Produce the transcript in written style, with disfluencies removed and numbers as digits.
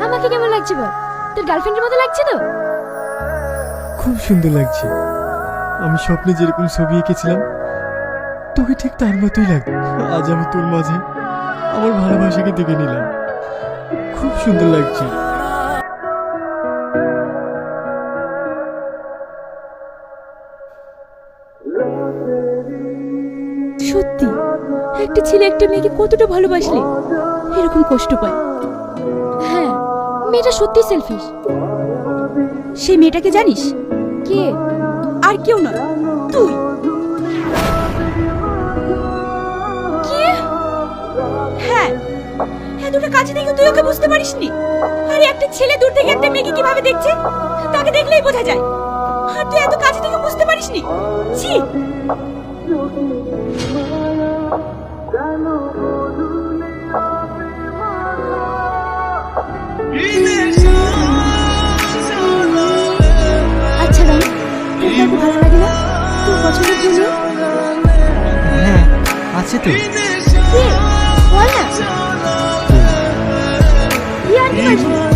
আমাকে কেমন লাগছে বল? তোর গার্লফ্রেন্ডের মতো লাগছে তো? খুব সুন্দর লাগছে। আমি স্বপ্নে যেরকম ছবি এঁকেছিলাম তোকে ঠিক তার মতোই লাগে। আজ আমি তোর মাঝে আমার ভালোবাসাকে দেখে নিলাম। খুব সুন্দর লাগছে। সত্যি একটা ছেলে একটা মেয়েকে কতটা ভালোবাসলে এরকম কষ্ট পায়। হ্যাঁ, মেয়েটা সত্যি সেলফিশ। সেই মেয়েটাকে জানিস? কে? আর কেউ নয়, তুই। কি? হ্যাঁ, এতটা কাছে থেকে তুই ওকে বুঝতে পারিসনি? আরে একটা ছেলে দূর থেকে একটা মেয়েকে কিভাবে দেখছে তাকে দেখলেই বোঝা যায়, আর তুই এত কাছে থেকে বুঝতে পারিসনি? ছি! আচ্ছা রাম, তোর কাউকে ভালো লাগে না তোর পছন্দের জন্য? হ্যাঁ আছে তো। কে? বল না। ইয়ার কি পারছিস?